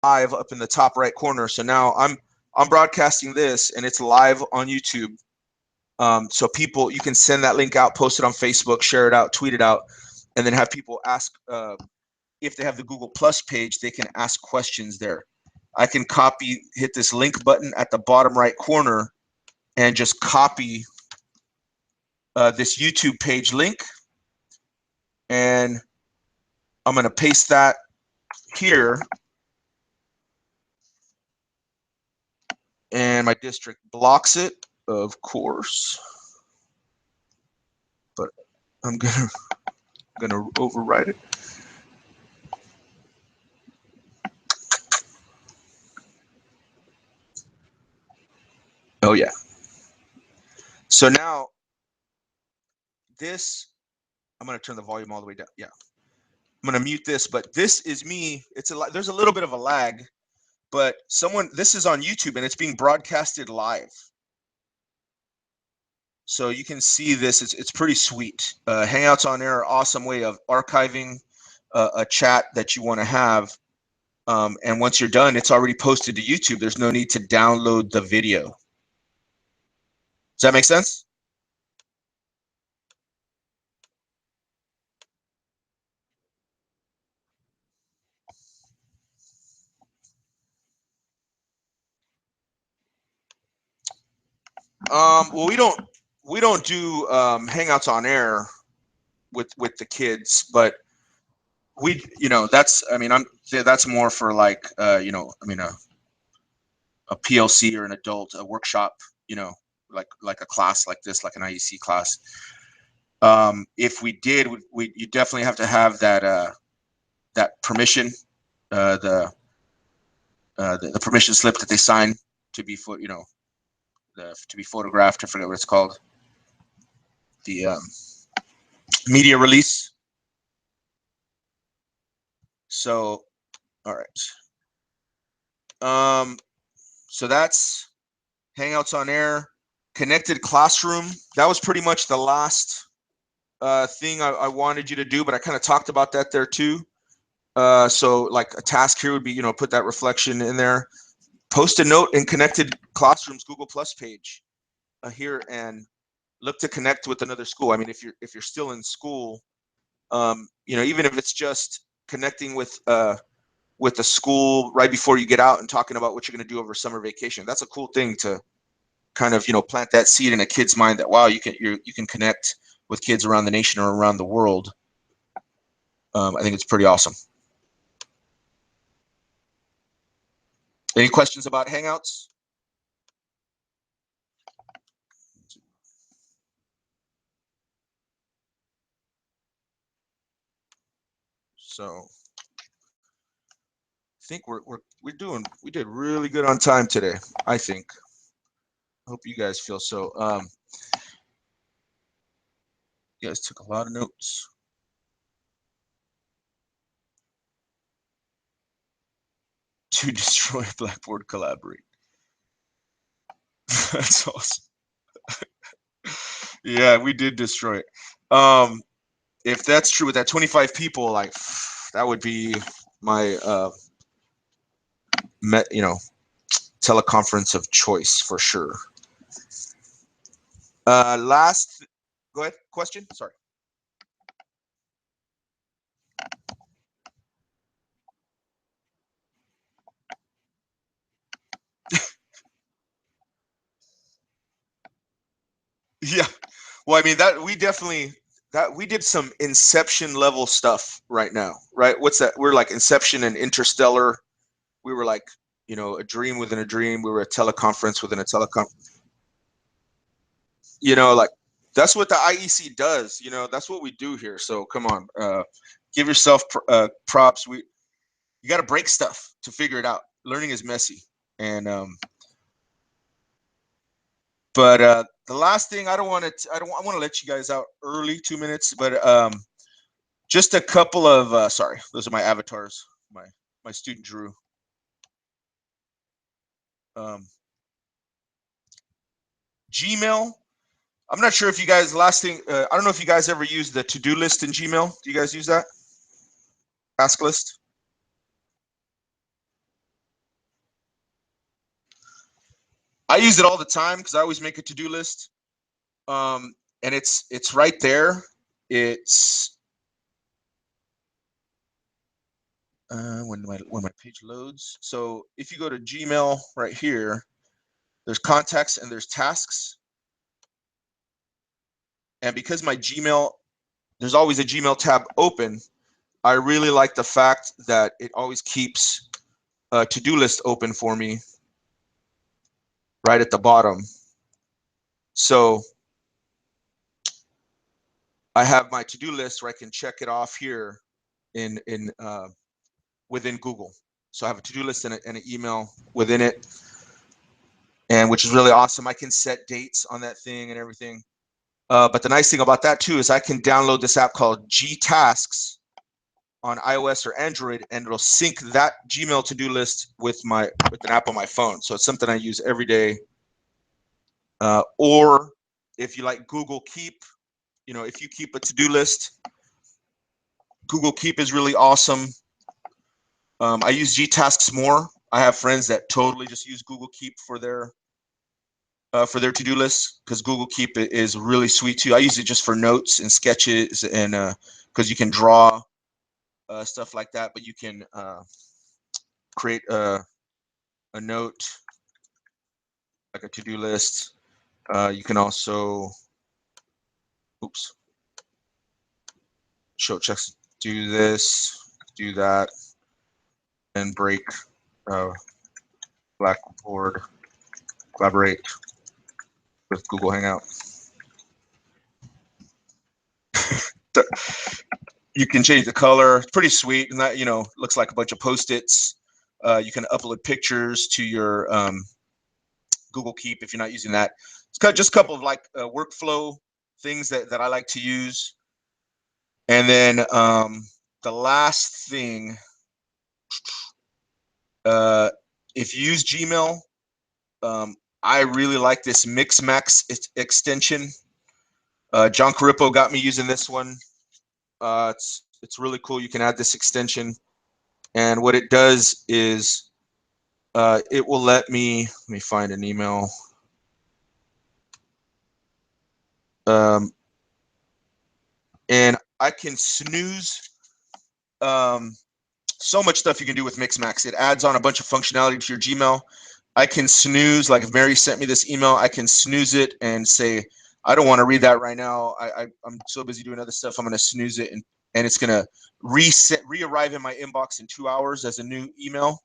live up in the top right corner. So now I'm broadcasting this, and it's live on YouTube. So people, you can send that link out, post it on Facebook, share it out, tweet it out, and then have people ask. If they have the Google Plus page, they can ask questions there. I can copy, hit this link button at the bottom right corner, and just copy this YouTube page link, and I'm going to paste that here, and my district blocks it, of course, but I'm gonna override it. Oh yeah. So now this, I'm going to turn the volume all the way down. Yeah. I'm going to mute this, but this is me. There's a little bit of a lag, but this is on YouTube and it's being broadcasted live. So you can see this. It's pretty sweet. Hangouts on Air, awesome way of archiving a chat that you want to have. And once you're done, it's already posted to YouTube. There's no need to download the video. Does that make sense? Well, we don't do Hangouts on Air with the kids, but that's more for like a PLC or an adult, a workshop, like a class like this, like an IEC class. If we did, you definitely have to have that permission, the permission slip that they sign to be to be photographed. I forget what it's called. The media release. So, all right. So that's Hangouts on Air. Connected Classroom. That was pretty much the last thing I wanted you to do, but I kind of talked about that there too. So like a task here would be, put that reflection in there. Post a note in Connected Classroom's Google Plus page here, and look to connect with another school. I mean, if you're still in school, even if it's just connecting with the school right before you get out and talking about what you're going to do over summer vacation, that's a cool thing to kind of plant that seed in a kid's mind that, wow, you can connect with kids around the nation or around the world. I think it's pretty awesome. Any questions about Hangouts? So I think we did really good on time today. I think. I hope you guys feel so. You guys took a lot of notes. To destroy Blackboard Collaborate. That's awesome. Yeah, we did destroy it. If that's true with that 25 people, like that would be my teleconference of choice for sure. Last, go ahead. Question. Sorry. Yeah. Well, I mean we did some Inception level stuff right now, right? What's that? We're like Inception and Interstellar. We were like, a dream within a dream. We were a teleconference within a teleconference. Like that's what the IEC does. That's what we do here. So come on, give yourself props. You got to break stuff to figure it out. Learning is messy, and but the last thing I want to let you guys out early, 2 minutes, but just a couple of sorry, those are my avatars. My student Drew. Gmail. I'm not sure if you guys, last thing, I don't know if you guys ever use the to-do list in Gmail. Do you guys use that? Task list? I use it all the time because I always make a to-do list. And it's right there. It's when my page loads. So if you go to Gmail right here, there's contacts and there's tasks. And because my Gmail, there's always a Gmail tab open, I really like the fact that it always keeps a to-do list open for me right at the bottom. So I have my to-do list where I can check it off here in within Google. So I have a to-do list and an email within it, and which is really awesome. I can set dates on that thing and everything. But the nice thing about that too is I can download this app called G Tasks on iOS or Android, and it'll sync that Gmail to-do list with an app on my phone. So it's something I use every day. Or if you like Google Keep, if you keep a to-do list, Google Keep is really awesome. I use G Tasks more. I have friends that totally just use Google Keep for their to-do lists because Google Keep is really sweet too. I use it just for notes and sketches and because you can draw stuff like that, but you can create a note like a to-do list. You can also, show checks, do this, do that, and break, Blackboard, collaborate with Google Hangout. You can change the color. It's pretty sweet, and that looks like a bunch of Post-its. You can upload pictures to your Google Keep if you're not using that. It's just a couple of like workflow things that I like to use. And then the last thing, if you use Gmail, I really like this Mixmax extension. John Carippo got me using this one. It's really cool. You can add this extension, and what it does is it will let me find an email. And I can snooze so much stuff you can do with Mixmax. It adds on a bunch of functionality to your Gmail. I can snooze, like if Mary sent me this email, I can snooze it and say, I don't want to read that right now. I'm so busy doing other stuff. I'm going to snooze it, and it's going to re-arrive in my inbox in 2 hours as a new email.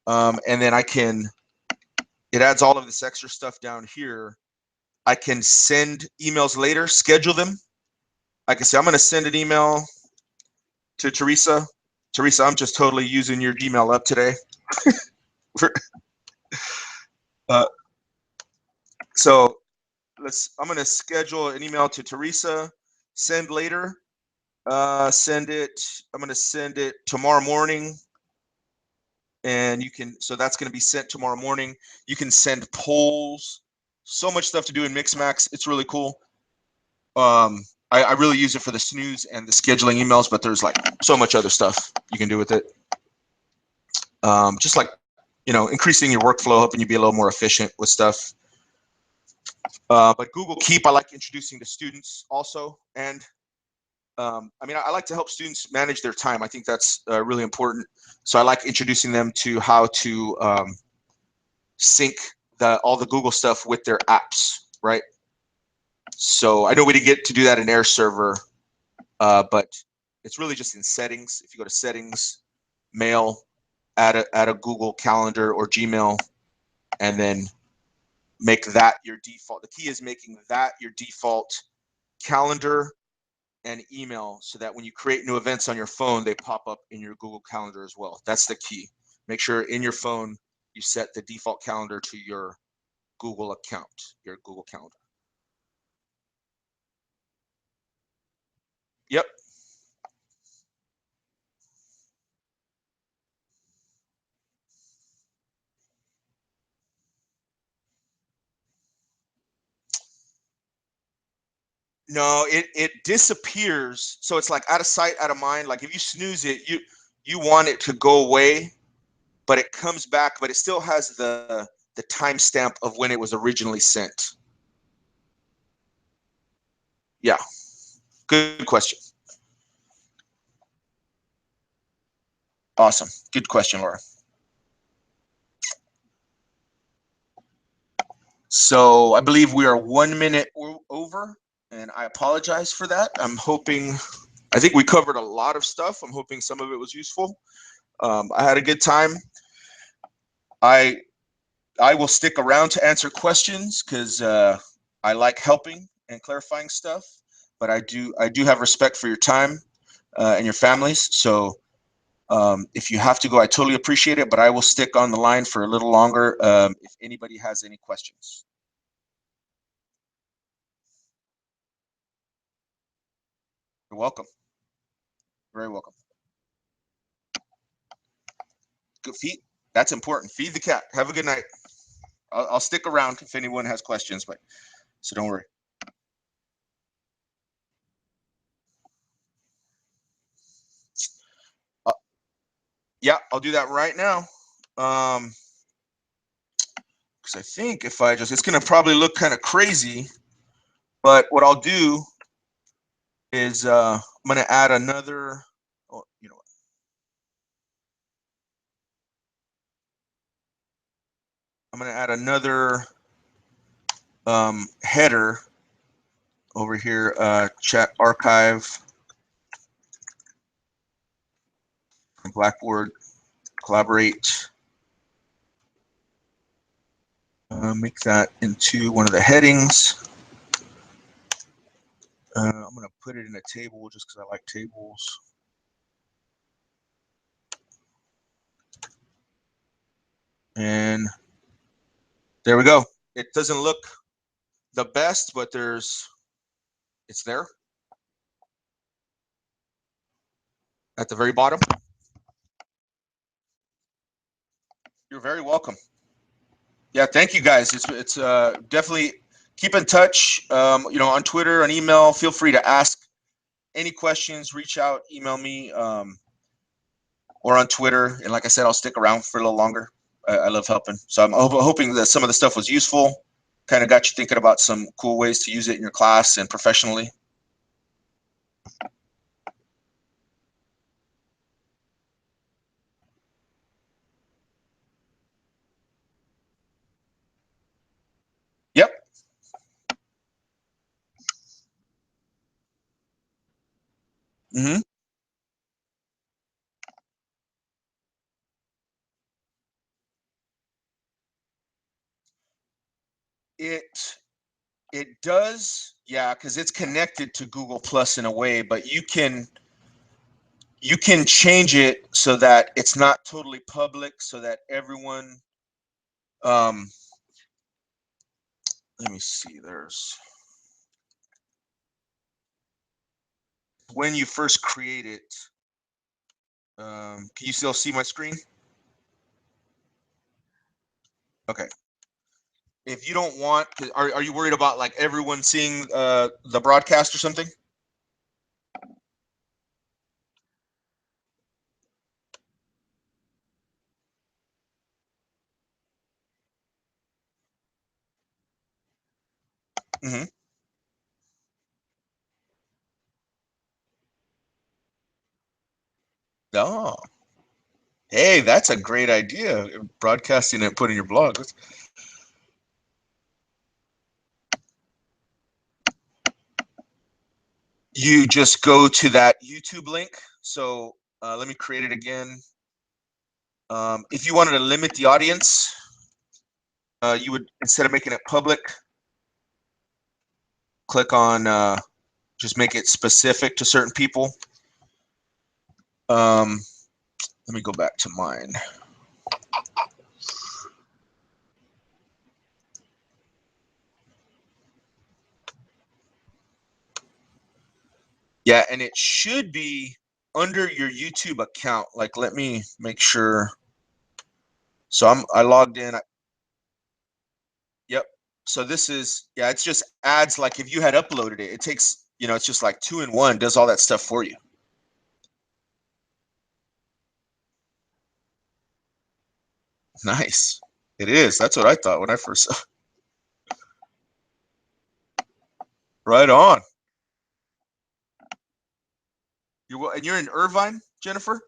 And then it adds all of this extra stuff down here. I can send emails later, schedule them. I can say, I'm going to send an email to Teresa. Teresa, I'm just totally using your Gmail up today. So I'm going to schedule an email to Teresa, send later, I'm going to send it tomorrow morning. And so that's going to be sent tomorrow morning. You can send polls, so much stuff to do in Mixmax. It's really cool. I really use it for the snooze and the scheduling emails, but there's like so much other stuff you can do with it. Just like, increasing your workflow, helping you be a little more efficient with stuff. But Google Keep, I like introducing to students also. And I like to help students manage their time. I think that's really important. So I like introducing them to how to sync all the Google stuff with their apps, right? So I know we didn't get to do that in Air Server, but it's really just in settings. If you go to settings, mail, add a Google Calendar or Gmail, and then make that your default. The key is making that your default calendar and email, so that when you create new events on your phone, they pop up in your Google Calendar as well. That's the key. Make sure in your phone you set the default calendar to your Google account, your Google Calendar. Yep. No, it disappears. So it's like out of sight, out of mind. Like if you snooze it, you want it to go away, but it comes back, but it still has the the timestamp of when it was originally sent? Yeah, good question. Awesome. Good question, Laura. So I believe we are 1 minute over, and I apologize for that. I think we covered a lot of stuff. I'm hoping some of it was useful. I had a good time. I will stick around to answer questions because I like helping and clarifying stuff. But I do have respect for your time and your families. So if you have to go, I totally appreciate it. But I will stick on the line for a little longer if anybody has any questions. You're welcome. Very welcome. Good feed. That's important. Feed the cat. Have a good night. I'll stick around if anyone has questions, but so don't worry. Yeah, I'll do that right now. Because I think if I just, it's gonna probably look kind of crazy, but what I'll do is I'm gonna add another. Oh, you know what? I'm gonna add another header over here. Chat archive from Blackboard. Collaborate. Make that into one of the headings. I'm going to put it in a table just because I like tables. And there we go. It doesn't look the best, but it's there at the very bottom. You're very welcome. Yeah, thank you guys. It's definitely keep in touch. On Twitter, on email. Feel free to ask any questions. Reach out, email me, or on Twitter. And like I said, I'll stick around for a little longer. I love helping. So I'm hoping that some of the stuff was useful. Kind of got you thinking about some cool ways to use it in your class and professionally. Yep. Mm-hmm. It does, yeah, because it's connected to Google Plus in a way, but you can change it so that it's not totally public, so that everyone. Let me see. There's when you first create it. Can you still see my screen? Okay. If you don't want, are you worried about like everyone seeing the broadcast or something? Mm-hmm. Oh, hey, that's a great idea. Broadcasting and putting your blog. You just go to that YouTube link. So let me create it again. If you wanted to limit the audience, you would, instead of making it public, click on just make it specific to certain people. Let me go back to mine. Yeah, and it should be under your YouTube account. Like, let me make sure. So I logged in. Yep. So this is, yeah, it's just ads. Like if you had uploaded it, it takes, it's just like 2-in-1, does all that stuff for you. Nice. It is. That's what I thought when I first saw. Right on. And you're in Irvine, Jennifer?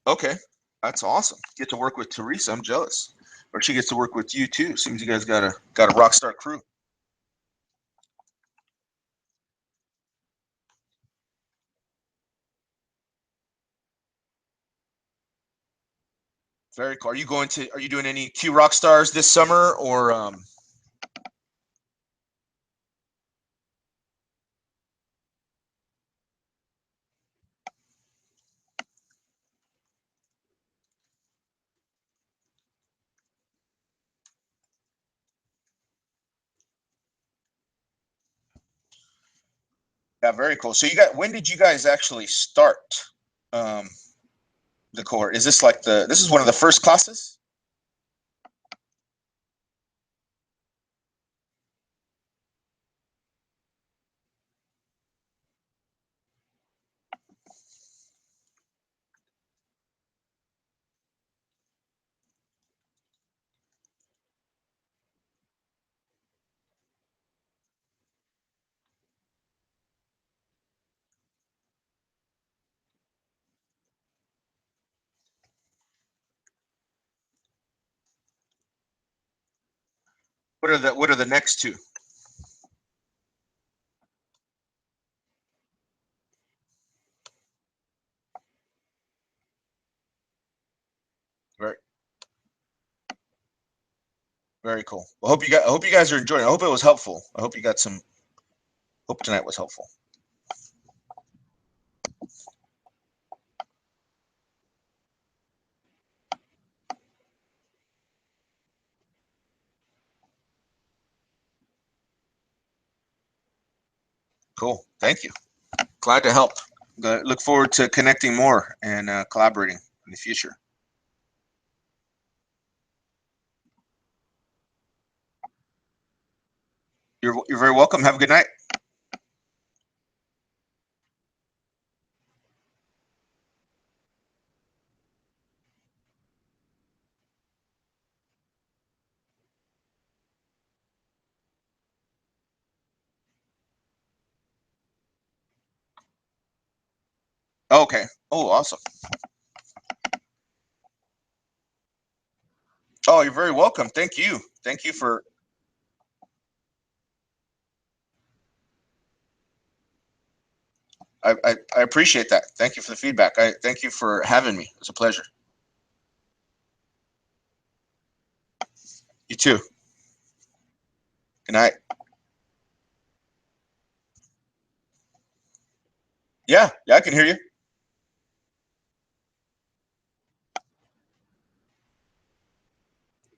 Okay, that's awesome. Get to work with Teresa. I'm jealous. Or she gets to work with you too. Seems you guys got a rock star crew. Very cool. Are you doing any Q Rock Stars this summer or yeah, very cool. So when did you guys actually start um the cohort? Is this like this is one of the first classes? What are the next two? Very very cool. Well, I hope you guys are enjoying it. I hope it was helpful. I hope you got some hope tonight was helpful. Cool. Thank you. Glad to help. Look forward to connecting more and collaborating in the future. You're very welcome. Have a good night. Okay. Oh, awesome. Oh, you're very welcome. Thank you. Thank you for. I appreciate that. Thank you for the feedback. I thank you for having me. It's a pleasure. You too. Good night. Yeah, yeah, I can hear you.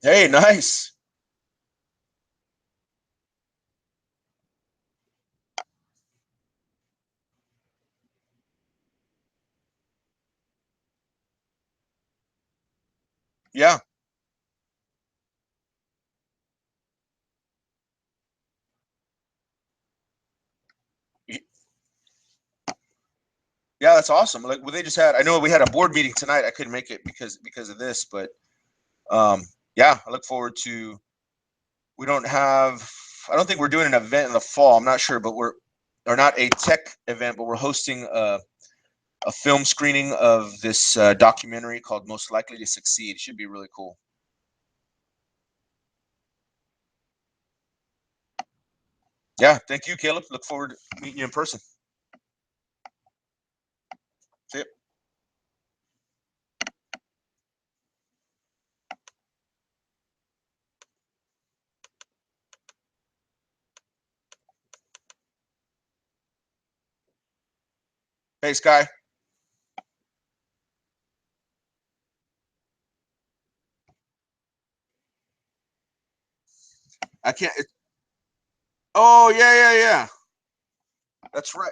Hey, nice. Yeah, yeah, that's awesome. Like, well, they just had. I know we had a board meeting tonight. I couldn't make it because of this, but um, yeah, I look forward to. We don't have. I don't think we're doing an event in the fall. I'm not sure, but or not a tech event, but we're hosting a film screening of this documentary called "Most Likely to Succeed." It should be really cool. Yeah, thank you, Caleb. Look forward to meeting you in person. See ya. Hey, Sky. I can't. Oh yeah, yeah, yeah. That's right.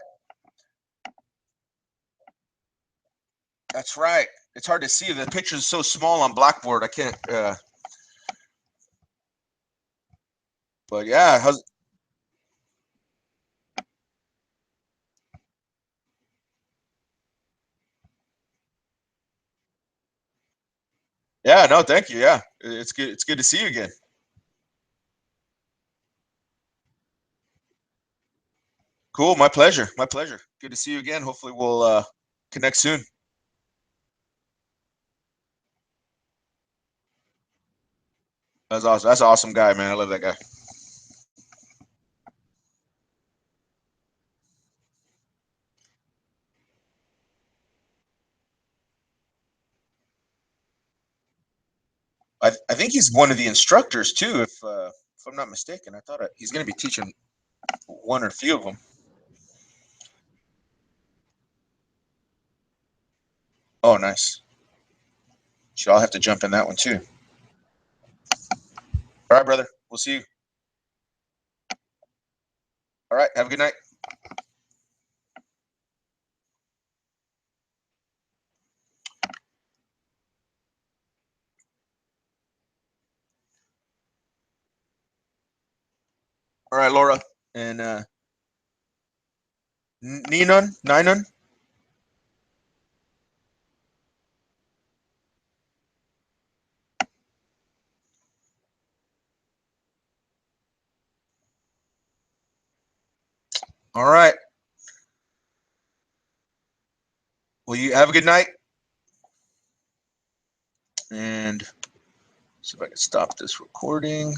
That's right. It's hard to see. The picture's so small on Blackboard. I can't. But yeah, Yeah, no, thank you. Yeah, it's good. It's good to see you again. Cool. My pleasure. My pleasure. Good to see you again. Hopefully we'll connect soon. That's awesome. That's an awesome guy, man. I love that guy. I think he's one of the instructors too, if I'm not mistaken. I thought he's going to be teaching one or a few of them. Oh, nice. So I'll have to jump in that one too. All right, brother. We'll see you. All right. Have a good night. All right, Laura and Ninun. All right. Well, you have a good night. And see if I can stop this recording.